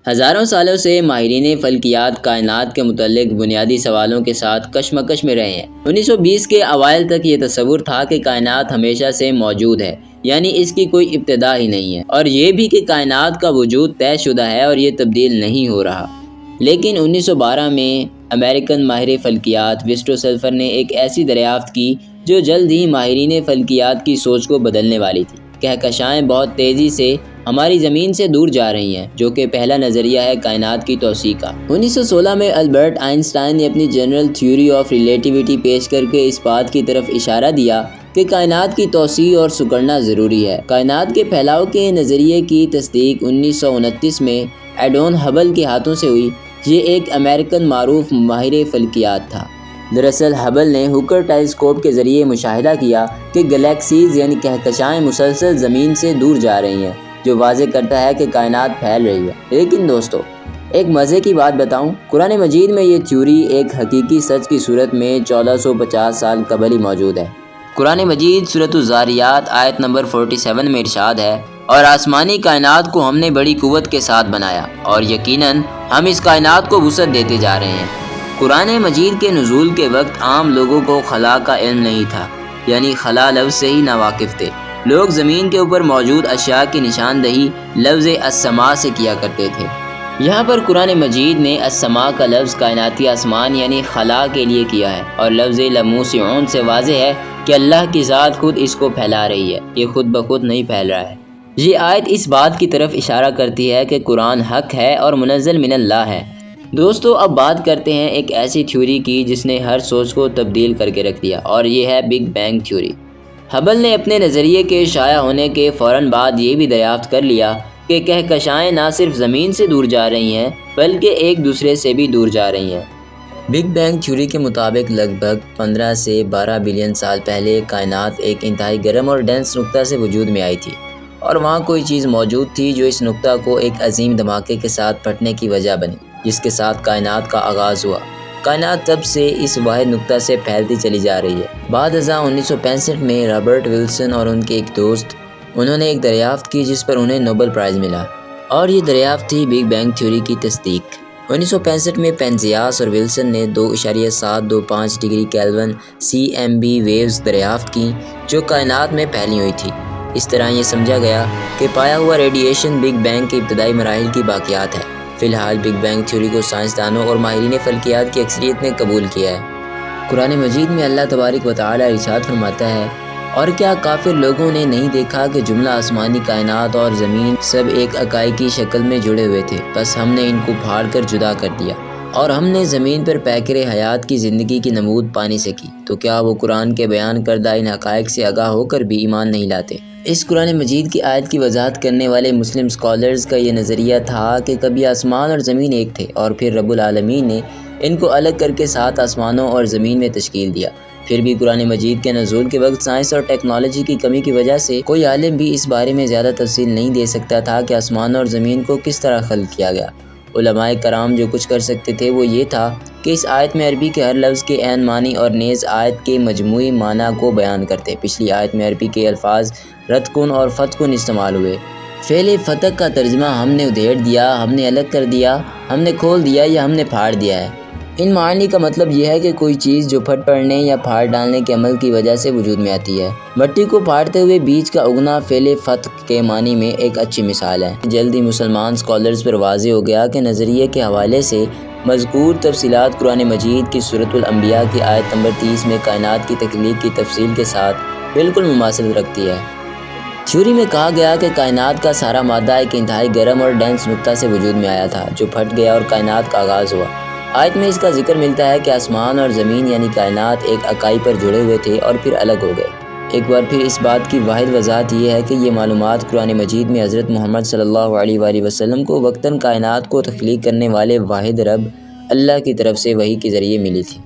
ہزاروں سالوں سے ماہرین فلکیات کائنات کے متعلق بنیادی سوالوں کے ساتھ کشمکش میں رہے ہیں۔ 1920 کے اوائل تک یہ تصور تھا کہ کائنات ہمیشہ سے موجود ہے، یعنی اس کی کوئی ابتدا ہی نہیں ہے، اور یہ بھی کہ کائنات کا وجود طے شدہ ہے اور یہ تبدیل نہیں ہو رہا۔ لیکن 1912 میں امریکن ماہر فلکیات وسٹو سلفر نے ایک ایسی دریافت کی جو جلد ہی ماہرین فلکیات کی سوچ کو بدلنے والی تھی۔ کہکشائیں بہت تیزی سے ہماری زمین سے دور جا رہی ہیں، جو کہ پہلا نظریہ ہے کائنات کی توسیع کا۔ 1916 میں البرٹ آئنسٹائن نے اپنی جنرل تھیوری آف ریلیٹیوٹی پیش کر کے اس بات کی طرف اشارہ دیا کہ کائنات کی توسیع اور سکڑنا ضروری ہے۔ کائنات کے پھیلاؤ کے نظریے کی تصدیق 1929 میں ایڈون ہبل کے ہاتھوں سے ہوئی۔ یہ ایک امریکن معروف ماہر فلکیات تھا۔ دراصل ہبل نے ہوکر ٹیلیسکوپ کے ذریعے مشاہدہ کیا کہ گلیکسیز یعنی کہکشائیں مسلسل زمین سے دور جا رہی ہیں، جو واضح کرتا ہے کہ کائنات پھیل رہی ہے۔ لیکن دوستو، ایک مزے کی بات بتاؤں، قرآن مجید میں یہ تھیوری ایک حقیقی سچ کی صورت میں 1450 سال قبل ہی موجود ہے۔ قرآن مجید سورۃ الذاریات آیت نمبر 47 میں ارشاد ہے، اور آسمانی کائنات کو ہم نے بڑی قوت کے ساتھ بنایا، اور یقیناً ہم اس کائنات کو وسعت دیتے جا رہے ہیں۔ قرآن مجید کے نزول کے وقت عام لوگوں کو خلا کا علم نہیں تھا، یعنی خلا لفظ سے ہی ناواقف تھے۔ لوگ زمین کے اوپر موجود اشیاء کی نشاندہی لفظ السماء سے کیا کرتے تھے۔ یہاں پر قرآن مجید نے السماء کا لفظ کائناتی آسمان یعنی خلا کے لیے کیا ہے، اور لفظ لموسعون سے واضح ہے کہ اللہ کی ذات خود اس کو پھیلا رہی ہے، یہ خود بخود نہیں پھیل رہا ہے۔ یہ آیت اس بات کی طرف اشارہ کرتی ہے کہ قرآن حق ہے اور منزل من اللہ ہے۔ دوستو، اب بات کرتے ہیں ایک ایسی تھیوری کی جس نے ہر سوچ کو تبدیل کر کے رکھ دیا، اور یہ ہے بگ بینگ تھیوری۔ ہبل نے اپنے نظریے کے شائع ہونے کے فوراً بعد یہ بھی دریافت کر لیا کہ کہکشائیں نہ صرف زمین سے دور جا رہی ہیں بلکہ ایک دوسرے سے بھی دور جا رہی ہیں۔ بگ بینگ تھیوری کے مطابق لگ بھگ 15 سے 12 بلین سال پہلے کائنات ایک انتہائی گرم اور ڈینس نقطہ سے وجود میں آئی تھی، اور وہاں کوئی چیز موجود تھی جو اس نقطہ کو ایک عظیم دھماکے کے ساتھ پھٹنے کی وجہ بنی، جس کے ساتھ کائنات کا آغاز ہوا۔ کائنات تب سے اس واحد نقطہ سے پھیلتی چلی جا رہی ہے۔ بعد ازاں 1965 میں رابرٹ ولسن اور ان کے ایک دوست انہوں نے ایک دریافت کی جس پر انہیں نوبل پرائز ملا، اور یہ دریافت تھی بگ بینگ تھیوری کی تصدیق۔ 1965 میں پینزیاس اور ولسن نے 2.725 ڈگری کیلون CMB ویوز دریافت کیں جو کائنات میں پھیلی ہوئی تھی۔ اس طرح یہ سمجھا گیا کہ پایا ہوا ریڈیشن بگ بینگ کے ابتدائی مراحل کی باقیات ہے۔ فی الحال بگ بینگ تھیوری کو سائنسدانوں اور ماہرین فلکیات کی اکثریت نے قبول کیا ہے۔ قرآن مجید میں اللہ تبارک و تعالی ارشاد فرماتا ہے، اور کیا کافر لوگوں نے نہیں دیکھا کہ جملہ آسمانی کائنات اور زمین سب ایک اکائی کی شکل میں جڑے ہوئے تھے، بس ہم نے ان کو پھاڑ کر جدا کر دیا، اور ہم نے زمین پر پیکر حیات کی زندگی کی نمود پانی سے کی، تو کیا وہ قرآن کے بیان کردہ ان حقائق سے آگاہ ہو کر بھی ایمان نہیں لاتے؟ اس قرآن مجید کی آیت کی وضاحت کرنے والے مسلم سکالرز کا یہ نظریہ تھا کہ کبھی آسمان اور زمین ایک تھے، اور پھر رب العالمین نے ان کو الگ کر کے 7 آسمانوں اور زمین میں تشکیل دیا۔ پھر بھی قرآن مجید کے نزول کے وقت سائنس اور ٹیکنالوجی کی کمی کی وجہ سے کوئی عالم بھی اس بارے میں زیادہ تفصیل نہیں دے سکتا تھا کہ آسمان اور زمین کو کس طرح خلق کیا گیا۔ علماء کرام جو کچھ کر سکتے تھے وہ یہ تھا کہ اس آیت میں عربی کے ہر لفظ کے عین معنی اور نیز آیت کے مجموعی معنی کو بیان کرتے۔ پچھلی آیت میں عربی کے الفاظ ردکن اور فتکن استعمال ہوئے۔ فعل فتق کا ترجمہ ہم نے ادھیڑ دیا، ہم نے الگ کر دیا، ہم نے کھول دیا یا ہم نے پھاڑ دیا ہے۔ ان معنی کا مطلب یہ ہے کہ کوئی چیز جو پھٹ پڑنے یا پھاڑ ڈالنے کے عمل کی وجہ سے وجود میں آتی ہے۔ مٹی کو پھاڑتے ہوئے بیج کا اگنا فعل فتق کے معنی میں ایک اچھی مثال ہے۔ جلدی مسلمان سکالرز پر واضح ہو گیا کہ نظریے کے حوالے سے مذکور تفصیلات قرآن مجید کی سورۃ الانبیاء کی آیت نمبر 30 میں کائنات کی تخلیق کی تفصیل کے ساتھ بالکل مماثلت رکھتی ہے۔ تھیوری میں کہا گیا کہ کائنات کا سارا مادہ ایک انتہائی گرم اور ڈینس نقطہ سے وجود میں آیا تھا جو پھٹ گیا اور کائنات کا آغاز ہوا۔ آیت میں اس کا ذکر ملتا ہے کہ آسمان اور زمین یعنی کائنات ایک اکائی پر جڑے ہوئے تھے اور پھر الگ ہو گئے۔ ایک بار پھر اس بات کی واحد وضاحت یہ ہے کہ یہ معلومات قرآن مجید میں حضرت محمد صلی اللہ علیہ وآلہ وسلم کو وقتاً کائنات کو تخلیق کرنے والے واحد رب اللہ کی طرف سے وحی کے ذریعے ملی تھی۔